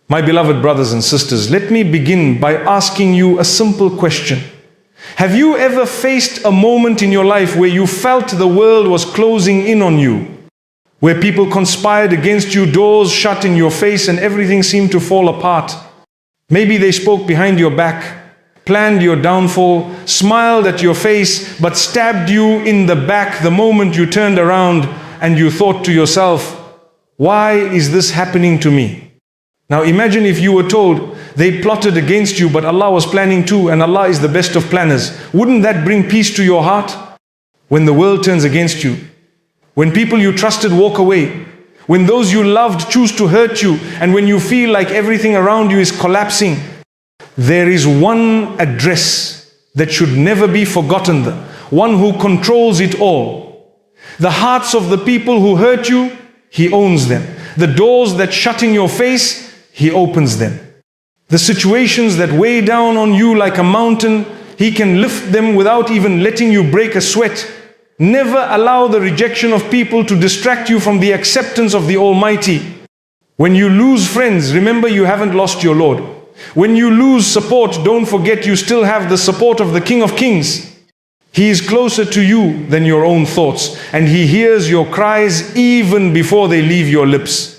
My beloved brothers and sisters, let me begin by asking you a simple question. Have you ever faced a moment in your life where you felt the world was closing in on you? Where people conspired against you, doors shut in your face, and everything seemed to fall apart? Maybe they spoke behind your back, planned your downfall, smiled at your face, but stabbed you in the back the moment you turned around and you thought to yourself, why is this happening to me? Now imagine if you were told they plotted against you, but Allah was planning too, and Allah is the best of planners. Wouldn't that bring peace to your heart? When the world turns against you, when people you trusted walk away, when those you loved choose to hurt you, and when you feel like everything around you is collapsing, there is one address that should never be forgotten, the one who controls it all. The hearts of the people who hurt you, He owns them. The doors that shut in your face, He opens them. The situations that weigh down on you like a mountain, He can lift them without even letting you break a sweat. Never allow the rejection of people to distract you from the acceptance of the Almighty. When you lose friends, remember you haven't lost your Lord. When you lose support, don't forget you still have the support of the King of Kings. He is closer to you than your own thoughts, and He hears your cries even before they leave your lips.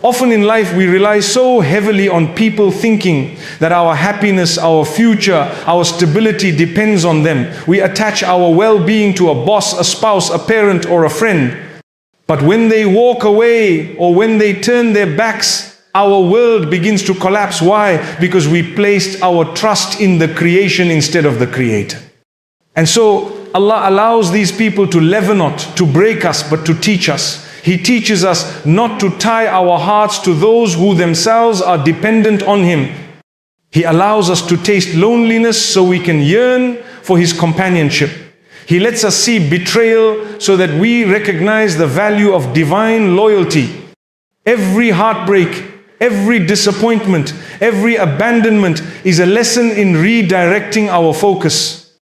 Often in life we rely so heavily on people, thinking that our happiness, our future, our stability depends on them. We attach our well-being to a boss, a spouse, a parent, or a friend. But when they walk away or when they turn their backs, our world begins to collapse. Why? Because we placed our trust in the creation instead of the Creator. And so Allah allows these people to leaven not, to break us, but to teach us. He teaches us not to tie our hearts to those who themselves are dependent on Him. He allows us to taste loneliness so we can yearn for His companionship. He lets us see betrayal so that we recognize the value of divine loyalty. Every heartbreak, every disappointment, every abandonment is a lesson in redirecting our focus.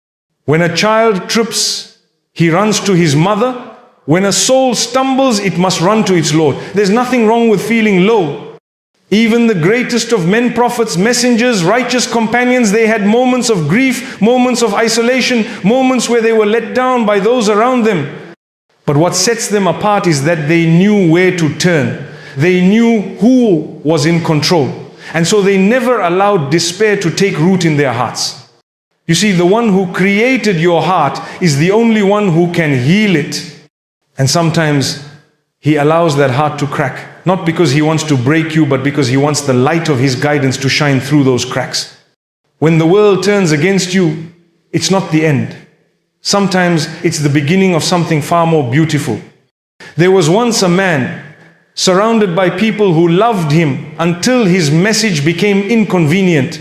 When a child trips, he runs to his mother. When a soul stumbles, it must run to its Lord. There's nothing wrong with feeling low. Even the greatest of men, prophets, messengers, righteous companions, they had moments of grief, moments of isolation, moments where they were let down by those around them. But what sets them apart is that they knew where to turn. They knew who was in control. And so they never allowed despair to take root in their hearts. You see, the one who created your heart is the only one who can heal it. And sometimes He allows that heart to crack, not because He wants to break you, but because He wants the light of His guidance to shine through those cracks. When the world turns against you, it's not the end. Sometimes it's the beginning of something far more beautiful. There was once a man surrounded by people who loved him until his message became inconvenient,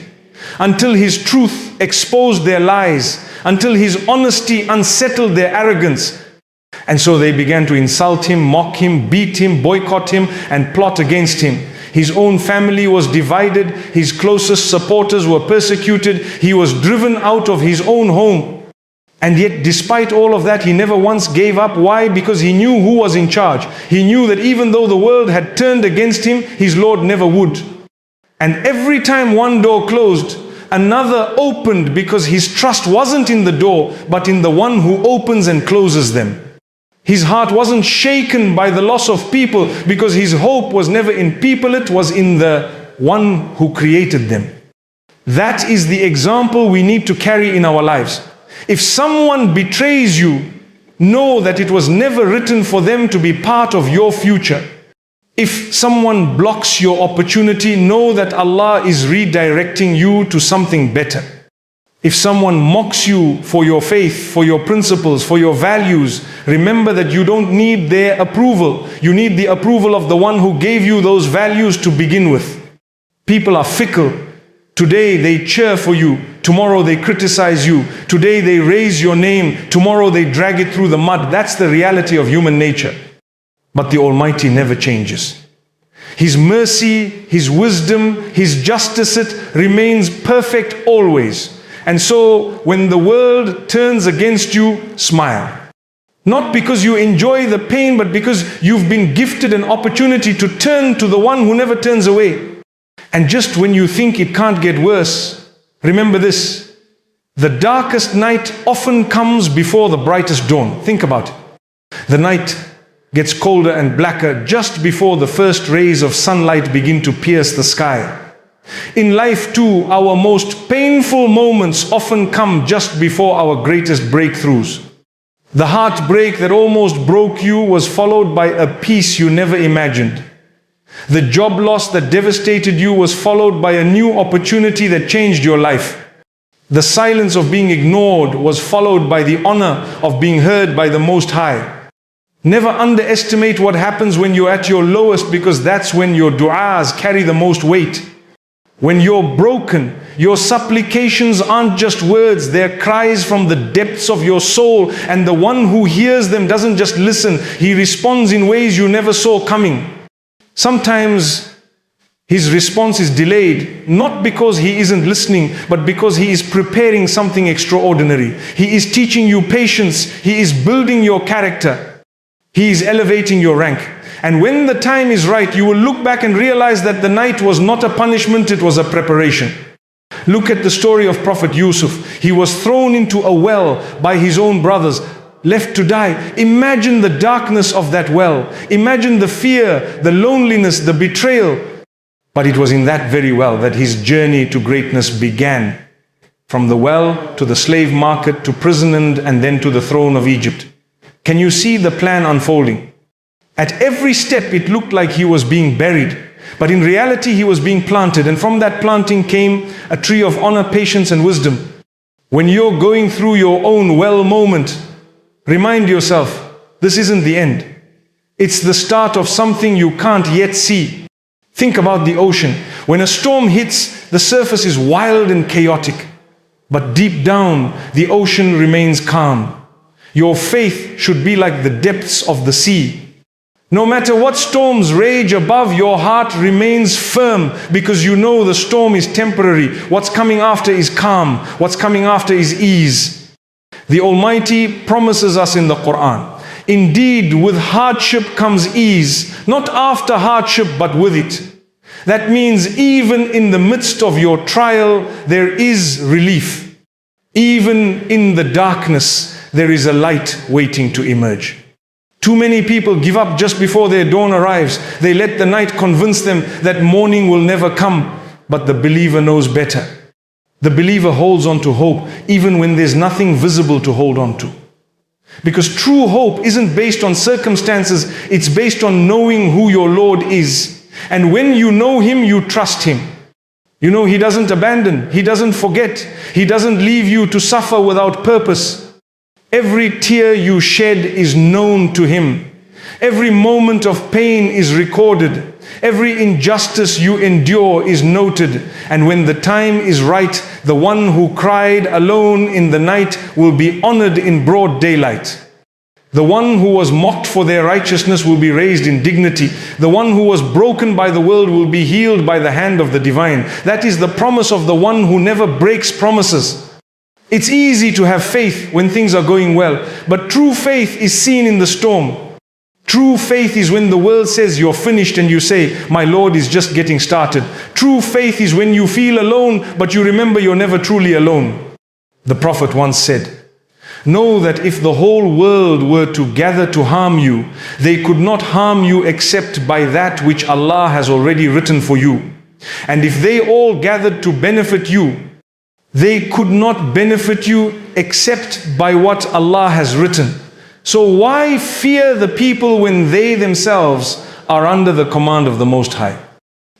until his truth exposed their lies, until his honesty unsettled their arrogance. And so they began to insult him, mock him, beat him, boycott him, and plot against him. His own family was divided. His closest supporters were persecuted. He was driven out of his own home. And yet, despite all of that, he never once gave up. Why? Because he knew who was in charge. He knew that even though the world had turned against him, his Lord never would. And every time one door closed, another opened, because his trust wasn't in the door, but in the one who opens and closes them. His heart wasn't shaken by the loss of people, because his hope was never in people, it was in the one who created them. That is the example we need to carry in our lives. If someone betrays you, know that it was never written for them to be part of your future. If someone blocks your opportunity, know that Allah is redirecting you to something better. If someone mocks you for your faith, for your principles, for your values, remember that you don't need their approval. You need the approval of the one who gave you those values to begin with. People are fickle. Today they cheer for you, tomorrow they criticize you. Today they raise your name, tomorrow they drag it through the mud. That's the reality of human nature. But the Almighty never changes. His mercy, His wisdom, His justice, it remains perfect always. And so when the world turns against you, smile. Not because you enjoy the pain, but because you've been gifted an opportunity to turn to the one who never turns away. And just when you think it can't get worse, remember this: the darkest night often comes before the brightest dawn. Think about it. The night gets colder and blacker just before the first rays of sunlight begin to pierce the sky. In life too, our most painful moments often come just before our greatest breakthroughs. The heartbreak that almost broke you was followed by a peace you never imagined. The job loss that devastated you was followed by a new opportunity that changed your life. The silence of being ignored was followed by the honor of being heard by the Most High. Never underestimate what happens when you're at your lowest, because that's when your du'as carry the most weight. When you're broken, your supplications aren't just words, they're cries from the depths of your soul, and the one who hears them doesn't just listen, he responds in ways you never saw coming. Sometimes his response is delayed, not because he isn't listening, but because he is preparing something extraordinary. He is teaching you patience, he is building your character, he is elevating your rank. And when the time is right, you will look back and realize that the night was not a punishment, it was a preparation. Look at the story of Prophet Yusuf. He was thrown into a well by his own brothers, left to die. Imagine the darkness of that well. Imagine the fear, the loneliness, the betrayal. But it was in that very well that his journey to greatness began. From the well to the slave market to prison and then to the throne of Egypt. Can you see the plan unfolding? At every step it looked like he was being buried, but in reality he was being planted, and from that planting came a tree of honor, patience and wisdom. When you're going through your own well moment, remind yourself, this isn't the end. It's the start of something you can't yet see. Think about the ocean. When a storm hits, the surface is wild and chaotic, but deep down the ocean remains calm. Your faith should be like the depths of the sea. No matter what storms rage above, your heart remains firm, because you know the storm is temporary. What's coming after is calm. What's coming after is ease. The Almighty promises us in the Quran, indeed with hardship comes ease, not after hardship but with it. That means even in the midst of your trial there is relief. Even in the darkness there is a light waiting to emerge. Too many people give up just before their dawn arrives. They let the night convince them that morning will never come. But the believer knows better. The believer holds on to hope even when there's nothing visible to hold on to. Because true hope isn't based on circumstances, it's based on knowing who your Lord is. And when you know Him, you trust Him. You know He doesn't abandon, He doesn't forget, He doesn't leave you to suffer without purpose. Every tear you shed is known to Him. Every moment of pain is recorded. Every injustice you endure is noted. And when the time is right, the one who cried alone in the night will be honored in broad daylight. The one who was mocked for their righteousness will be raised in dignity. The one who was broken by the world will be healed by the hand of the divine. That is the promise of the one who never breaks promises. It's easy to have faith when things are going well, but true faith is seen in the storm. True faith is when the world says you're finished and you say, my Lord is just getting started. True faith is when you feel alone, but you remember you're never truly alone. The Prophet once said, know that if the whole world were to gather to harm you, they could not harm you except by that which Allah has already written for you. And if they all gathered to benefit you, they could not benefit you except by what Allah has written. So why fear the people when they themselves are under the command of the Most High?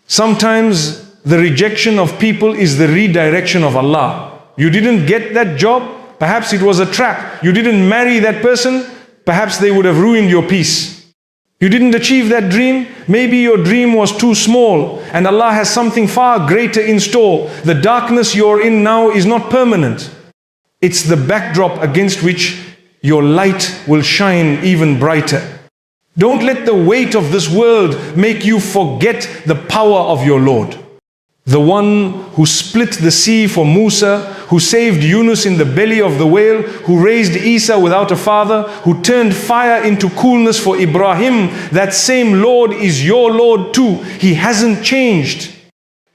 Sometimes the rejection of people is the redirection of Allah. You didn't get that job, perhaps it was a trap. You didn't marry that person, perhaps they would have ruined your peace. You didn't achieve that dream, maybe your dream was too small and Allah has something far greater in store. The darkness you're in now is not permanent. It's the backdrop against which your light will shine even brighter. Don't let the weight of this world make you forget the power of your Lord. The one who split the sea for Musa, who saved Yunus in the belly of the whale, who raised Isa without a father, who turned fire into coolness for Ibrahim, that same Lord is your Lord too. He hasn't changed.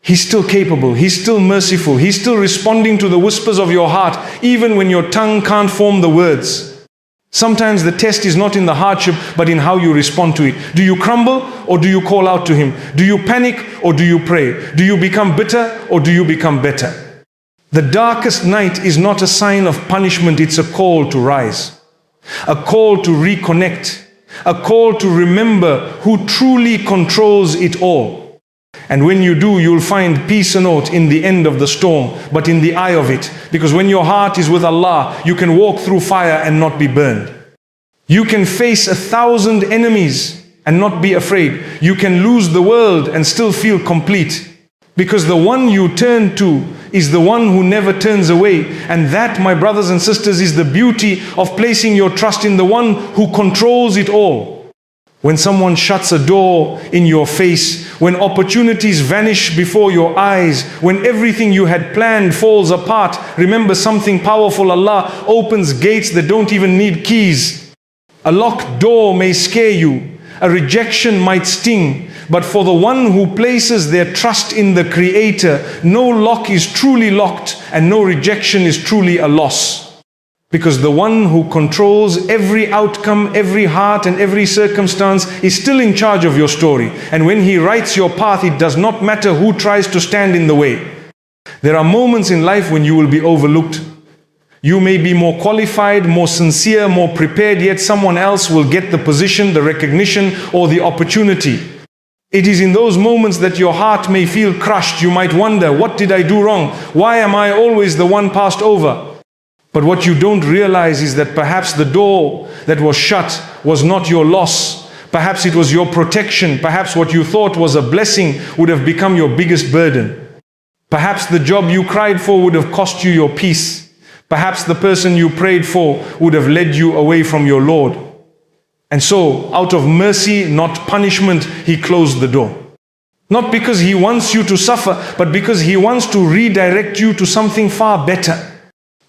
He's still capable, He's still merciful, He's still responding to the whispers of your heart, even when your tongue can't form the words. Sometimes the test is not in the hardship, but in how you respond to it. Do you crumble or do you call out to Him? Do you panic or do you pray? Do you become bitter or do you become better? The darkest night is not a sign of punishment, it's a call to rise, a call to reconnect, a call to remember who truly controls it all. And when you do, you'll find peace not in the end of the storm, but in the eye of it. Because when your heart is with Allah, you can walk through fire and not be burned. You can face 1,000 enemies and not be afraid. You can lose the world and still feel complete. Because the one you turn to is the one who never turns away. And that, my brothers and sisters, is the beauty of placing your trust in the one who controls it all. When someone shuts a door in your face, when opportunities vanish before your eyes, when everything you had planned falls apart, remember something powerful. Allah opens gates that don't even need keys. A locked door may scare you, a rejection might sting, but for the one who places their trust in the Creator, no lock is truly locked and no rejection is truly a loss. Because the one who controls every outcome, every heart and every circumstance is still in charge of your story. And when He writes your path, it does not matter who tries to stand in the way. There are moments in life when you will be overlooked. You may be more qualified, more sincere, more prepared, yet someone else will get the position, the recognition, or the opportunity. It is in those moments that your heart may feel crushed. You might wonder, what did I do wrong? Why am I always the one passed over? But what you don't realize is that perhaps the door that was shut was not your loss. Perhaps it was your protection. Perhaps what you thought was a blessing would have become your biggest burden. Perhaps the job you cried for would have cost you your peace. Perhaps the person you prayed for would have led you away from your Lord. And so, out of mercy, not punishment, He closed the door. Not because He wants you to suffer, but because He wants to redirect you to something far better.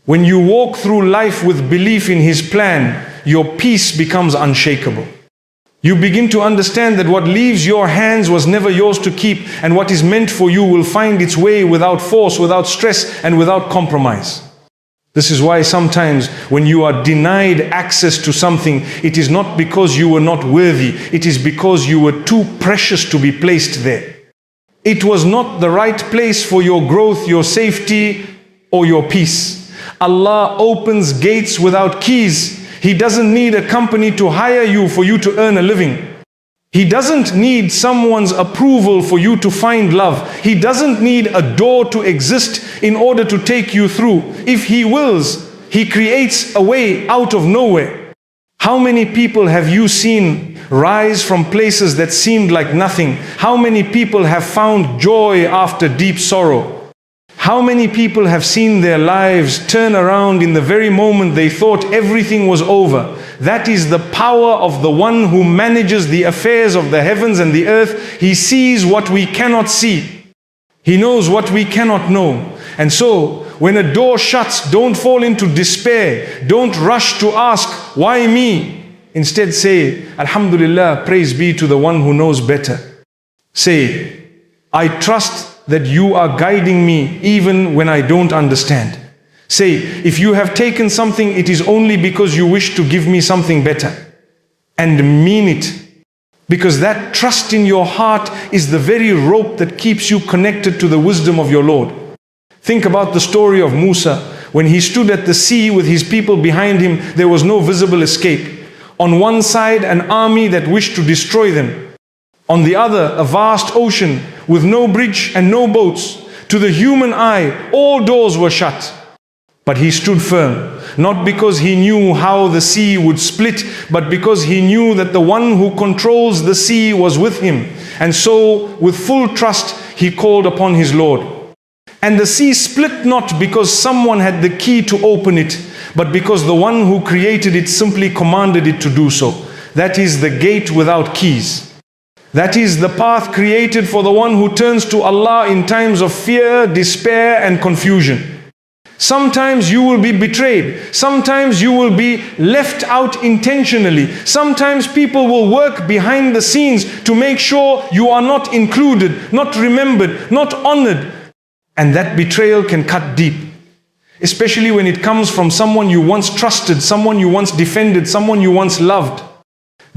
When you walk through life with belief in His plan, your peace becomes unshakable. You begin to understand that what leaves your hands was never yours to keep, and what is meant for you will find its way without force, without stress, and without compromise. This is why sometimes when you are denied access to something, it is not because you were not worthy, it is because you were too precious to be placed there. It was not the right place for your growth, your safety, or your peace. Allah opens gates without keys. He doesn't need a company to hire you for you to earn a living. He doesn't need someone's approval for you to find love. He doesn't need a door to exist in order to take you through. If He wills, He creates a way out of nowhere. How many people have you seen rise from places that seemed like nothing? How many people have found joy after deep sorrow? How many people have seen their lives turn around in the very moment they thought everything was over? That is the power of the one who manages the affairs of the heavens and the earth. He sees what we cannot see. He knows what we cannot know. And so, when a door shuts, don't fall into despair. Don't rush to ask, why me? Instead say, Alhamdulillah, praise be to the one who knows better. Say, I trust that you are guiding me even when I don't understand. Say, if you have taken something, it is only because you wish to give me something better. And mean it. Because that trust in your heart is the very rope that keeps you connected to the wisdom of your Lord. Think about the story of Musa. When he stood at the sea with his people behind him, there was no visible escape. On one side, an army that wished to destroy them. On the other, a vast ocean with no bridge and no boats. To the human eye, all doors were shut. But he stood firm, not because he knew how the sea would split, but because he knew that the one who controls the sea was with him. And so, with full trust, he called upon his Lord. And the sea split not because someone had the key to open it, but because the one who created it simply commanded it to do so. That is the gate without keys. That is the path created for the one who turns to Allah in times of fear, despair, and confusion. Sometimes you will be betrayed. Sometimes you will be left out intentionally. Sometimes people will work behind the scenes to make sure you are not included, not remembered, not honored. And that betrayal can cut deep. Especially when it comes from someone you once trusted, someone you once defended, someone you once loved.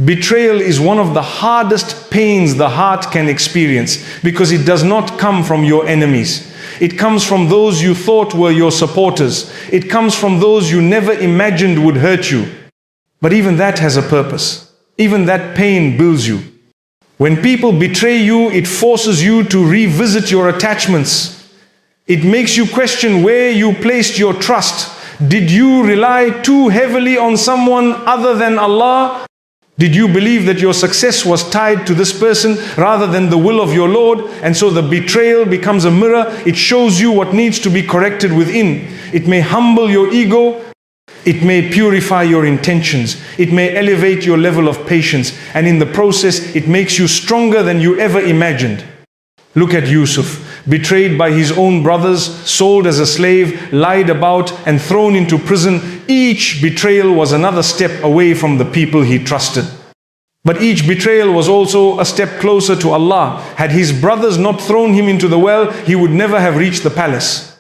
Betrayal is one of the hardest pains the heart can experience, because it does not come from your enemies. It comes from those you thought were your supporters. It comes from those you never imagined would hurt you. But even that has a purpose. Even that pain builds you. When people betray you, it forces you to revisit your attachments. It makes you question where you placed your trust. Did you rely too heavily on someone other than Allah? Did you believe that your success was tied to this person rather than the will of your Lord? And so the betrayal becomes a mirror. It shows you what needs to be corrected within. It may humble your ego. It may purify your intentions. It may elevate your level of patience. And in the process, it makes you stronger than you ever imagined. Look at Yusuf, betrayed by his own brothers, sold as a slave, lied about and thrown into prison. Each betrayal was another step away from the people he trusted. But each betrayal was also a step closer to Allah. Had his brothers not thrown him into the well, he would never have reached the palace.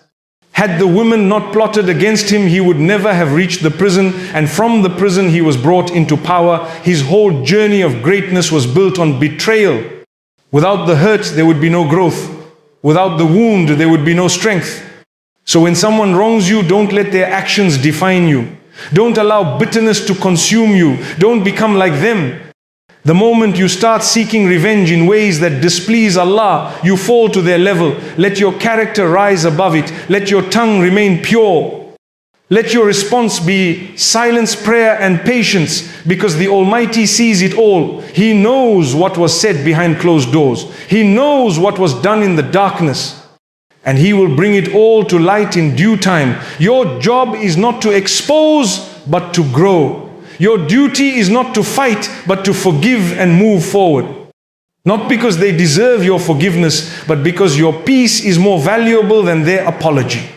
Had the women not plotted against him, he would never have reached the prison. And from the prison he was brought into power. His whole journey of greatness was built on betrayal. Without the hurt, there would be no growth. Without the wound, there would be no strength. So when someone wrongs you, don't let their actions define you. Don't allow bitterness to consume you. Don't become like them. The moment you start seeking revenge in ways that displease Allah, you fall to their level. Let your character rise above it. Let your tongue remain pure. Let your response be silence, prayer and patience, because the Almighty sees it all. He knows what was said behind closed doors. He knows what was done in the darkness. And He will bring it all to light in due time. Your job is not to expose, but to grow. Your duty is not to fight, but to forgive and move forward. Not because they deserve your forgiveness, but because your peace is more valuable than their apology.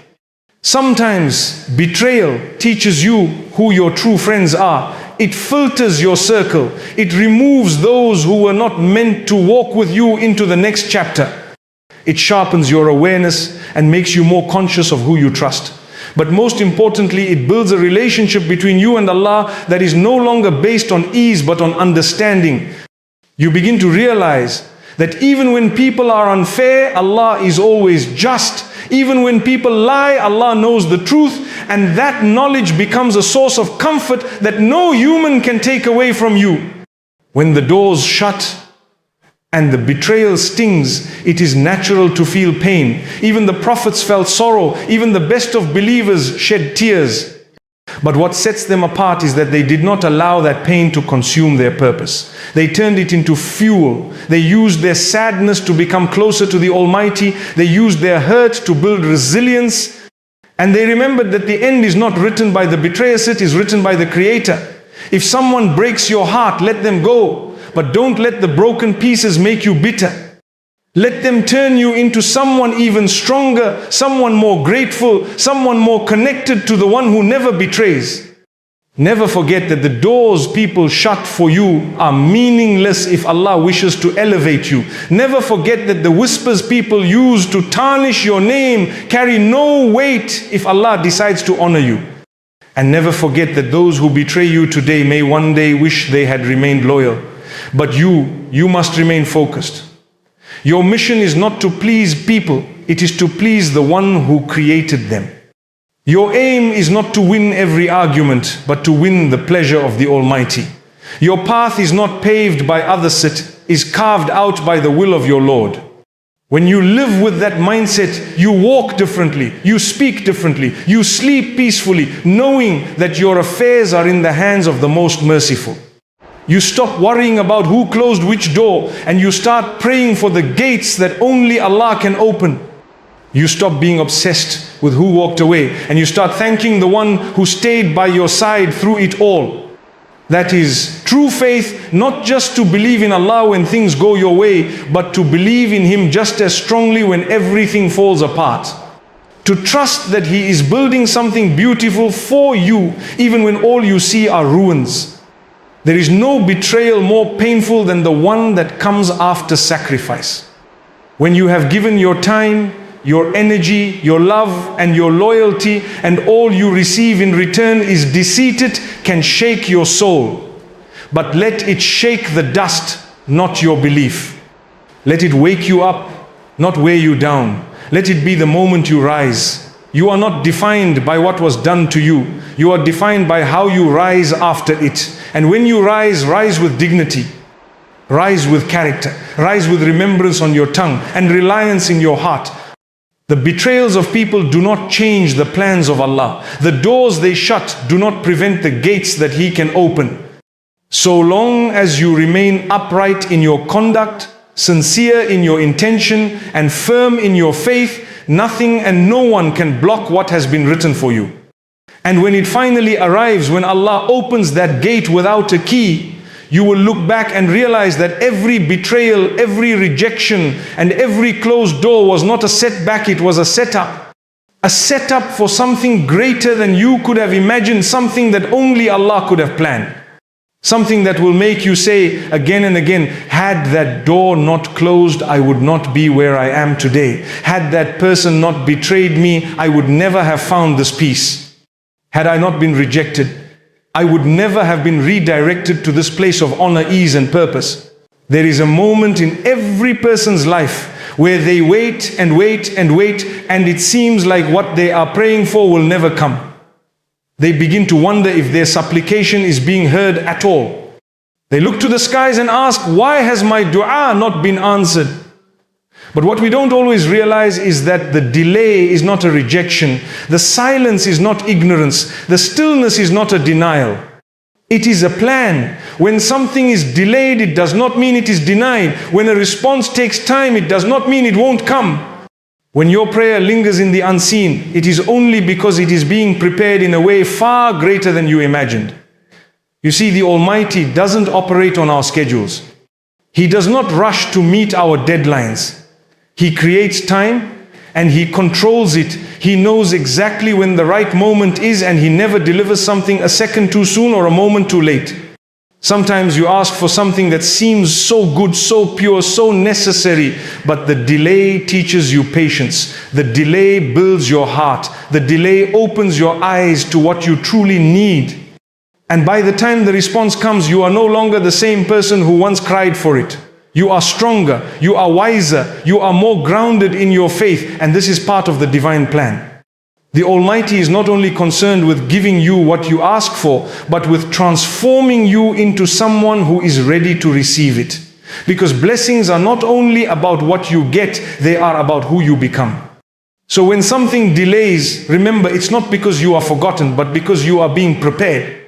Sometimes betrayal teaches you who your true friends are. It filters your circle. It removes those who were not meant to walk with you into the next chapter. It sharpens your awareness and makes you more conscious of who you trust. But most importantly, it builds a relationship between you and Allah that is no longer based on ease but on understanding. You begin to realize that even when people are unfair, Allah is always just. Even when people lie, Allah knows the truth, and that knowledge becomes a source of comfort that no human can take away from you. When the doors shut and the betrayal stings, it is natural to feel pain. Even the prophets felt sorrow. Even the best of believers shed tears. But what sets them apart is that they did not allow that pain to consume their purpose. They turned it into fuel. They used their sadness to become closer to the Almighty. They used their hurt to build resilience. And they remembered that the end is not written by the betrayer, it is written by the Creator. If someone breaks your heart, let them go. But don't let the broken pieces make you bitter. Let them turn you into someone even stronger, someone more grateful, someone more connected to the one who never betrays. Never forget that the doors people shut for you are meaningless if Allah wishes to elevate you. Never forget that the whispers people use to tarnish your name carry no weight if Allah decides to honor you. And never forget that those who betray you today may one day wish they had remained loyal. But you must remain focused. Your mission is not to please people, it is to please the one who created them. Your aim is not to win every argument, but to win the pleasure of the Almighty. Your path is not paved by others, it is carved out by the will of your Lord. When you live with that mindset, you walk differently, you speak differently, you sleep peacefully, knowing that your affairs are in the hands of the most merciful. You stop worrying about who closed which door, and you start praying for the gates that only Allah can open. You stop being obsessed with who walked away, and you start thanking the one who stayed by your side through it all. That is true faith, not just to believe in Allah when things go your way, but to believe in Him just as strongly when everything falls apart. To trust that He is building something beautiful for you, even when all you see are ruins. There is no betrayal more painful than the one that comes after sacrifice. When you have given your time, your energy, your love and your loyalty, and all you receive in return is deceit, it can shake your soul. But let it shake the dust, not your belief. Let it wake you up, not weigh you down. Let it be the moment you rise. You are not defined by what was done to you. You are defined by how you rise after it. And when you rise, rise with dignity. Rise with character. Rise with remembrance on your tongue and reliance in your heart. The betrayals of people do not change the plans of Allah. The doors they shut do not prevent the gates that He can open. So long as you remain upright in your conduct, sincere in your intention, and firm in your faith, nothing and no one can block what has been written for you. And when it finally arrives, when Allah opens that gate without a key, you will look back and realize that every betrayal, every rejection, and every closed door was not a setback, it was a setup. A setup for something greater than you could have imagined, something that only Allah could have planned. Something that will make you say again and again, had that door not closed, I would not be where I am today. Had that person not betrayed me, I would never have found this peace. Had I not been rejected, I would never have been redirected to this place of honor, ease and purpose. There is a moment in every person's life where they wait and wait and wait, and it seems like what they are praying for will never come. They begin to wonder if their supplication is being heard at all. They look to the skies and ask, why has my dua not been answered? But what we don't always realize is that the delay is not a rejection. The silence is not ignorance. The stillness is not a denial. It is a plan. When something is delayed, it does not mean it is denied. When a response takes time, it does not mean it won't come. When your prayer lingers in the unseen, it is only because it is being prepared in a way far greater than you imagined. You see, the Almighty doesn't operate on our schedules. He does not rush to meet our deadlines. He creates time and He controls it. He knows exactly when the right moment is, and He never delivers something a second too soon or a moment too late. Sometimes you ask for something that seems so good, so pure, so necessary, but the delay teaches you patience. The delay builds your heart. The delay opens your eyes to what you truly need. And by the time the response comes, you are no longer the same person who once cried for it. You are stronger, you are wiser, you are more grounded in your faith, and this is part of the divine plan. The Almighty is not only concerned with giving you what you ask for, but with transforming you into someone who is ready to receive it. Because blessings are not only about what you get, they are about who you become. So when something delays, remember, it's not because you are forgotten, but because you are being prepared.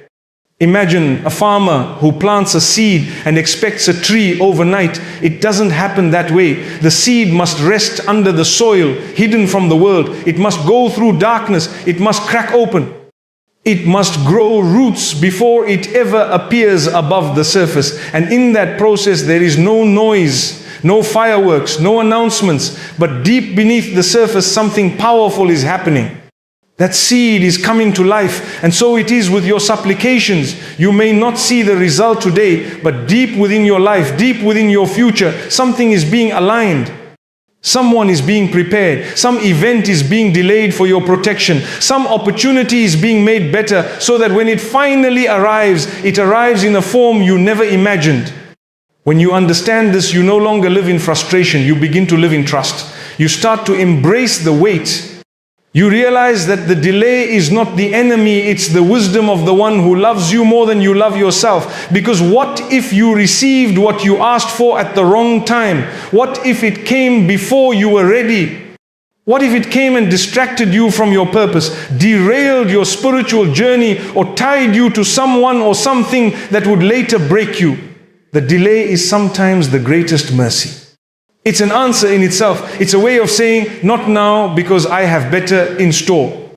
Imagine a farmer who plants a seed and expects a tree overnight. It doesn't happen that way. The seed must rest under the soil, hidden from the world. It must go through darkness. It must crack open. It must grow roots before it ever appears above the surface. And in that process, there is no noise, no fireworks, no announcements. But deep beneath the surface, something powerful is happening. That seed is coming to life, and so it is with your supplications. You may not see the result today, but deep within your life, deep within your future, something is being aligned. Someone is being prepared. Some event is being delayed for your protection. Some opportunity is being made better so that when it finally arrives, it arrives in a form you never imagined. When you understand this, you no longer live in frustration. You begin to live in trust. You start to embrace the wait. You realize that the delay is not the enemy, it's the wisdom of the one who loves you more than you love yourself. Because what if you received what you asked for at the wrong time? What if it came before you were ready? What if it came and distracted you from your purpose, derailed your spiritual journey, or tied you to someone or something that would later break you? The delay is sometimes the greatest mercy. It's an answer in itself. It's a way of saying, not now because I have better in store.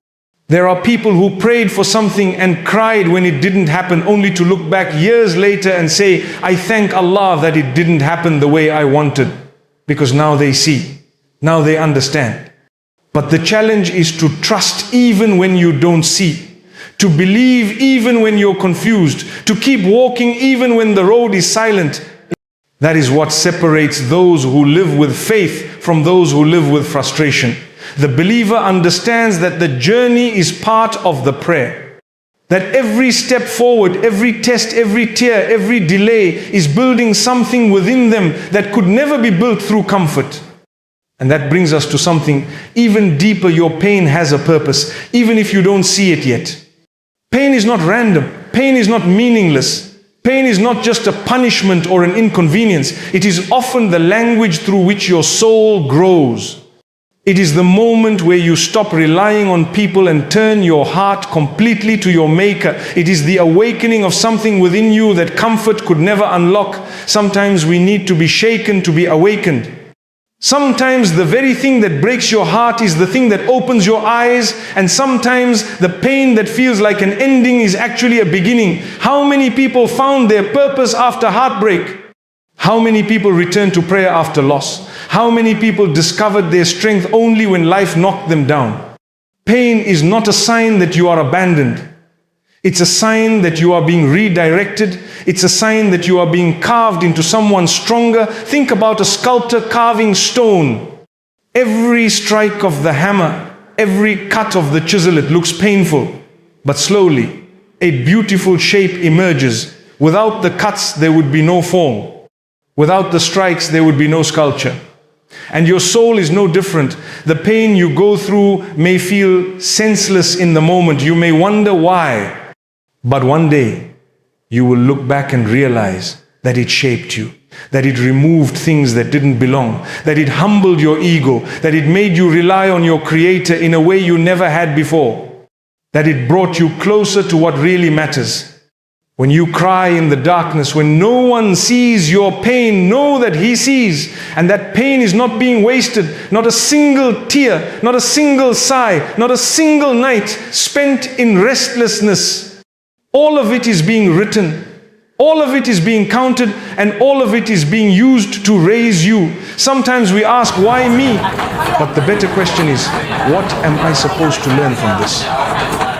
There are people who prayed for something and cried when it didn't happen, only to look back years later and say, I thank Allah that it didn't happen the way I wanted. Because now they see, now they understand. But the challenge is to trust even when you don't see, to believe even when you're confused, to keep walking even when the road is silent. That is what separates those who live with faith from those who live with frustration. The believer understands that the journey is part of the prayer. That every step forward, every test, every tear, every delay is building something within them that could never be built through comfort. And that brings us to something even deeper. Your pain has a purpose, even if you don't see it yet. Pain is not random. Pain is not meaningless. Pain is not just a punishment or an inconvenience. It is often the language through which your soul grows. It is the moment where you stop relying on people and turn your heart completely to your Maker. It is the awakening of something within you that comfort could never unlock. Sometimes we need to be shaken to be awakened. Sometimes the very thing that breaks your heart is the thing that opens your eyes, and sometimes the pain that feels like an ending is actually a beginning. How many people found their purpose after heartbreak? How many people returned to prayer after loss? How many people discovered their strength only when life knocked them down? Pain is not a sign that you are abandoned. It's a sign that you are being redirected. It's a sign that you are being carved into someone stronger. Think about a sculptor carving stone. Every strike of the hammer, every cut of the chisel, it looks painful. But slowly, a beautiful shape emerges. Without the cuts, there would be no form. Without the strikes, there would be no sculpture. And your soul is no different. The pain you go through may feel senseless in the moment. You may wonder why. But one day, you will look back and realize that it shaped you, that it removed things that didn't belong, that it humbled your ego, that it made you rely on your Creator in a way you never had before, that it brought you closer to what really matters. When you cry in the darkness, when no one sees your pain, know that He sees, and that pain is not being wasted. Not a single tear, not a single sigh, not a single night spent in restlessness. All of it is being written, all of it is being counted, and all of it is being used to raise you. Sometimes we ask, why me? But the better question is, what am I supposed to learn from this?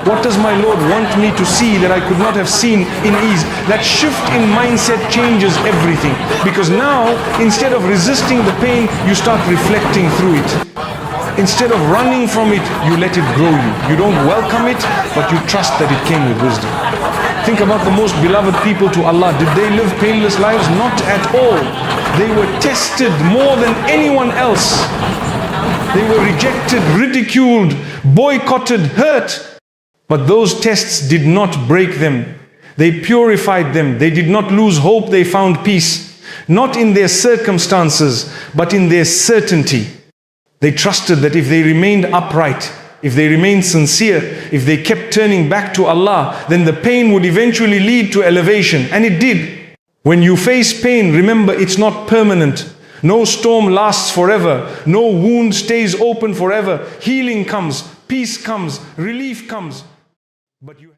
What does my Lord want me to see that I could not have seen in ease? That shift in mindset changes everything. Because now, instead of resisting the pain, you start reflecting through it. Instead of running from it, you let it grow you. You don't welcome it, but you trust that it came with wisdom. Think about the most beloved people to Allah. Did they live painless lives? Not at all. They were tested more than anyone else. They were rejected, ridiculed, boycotted, hurt. But those tests did not break them. They purified them. They did not lose hope. They found peace. Not in their circumstances, but in their certainty. They trusted that if they remained upright, if they remained sincere, if they kept turning back to Allah, then the pain would eventually lead to elevation. And it did. When you face pain, remember it's not permanent. No storm lasts forever. No wound stays open forever. Healing comes, peace comes, relief comes. But you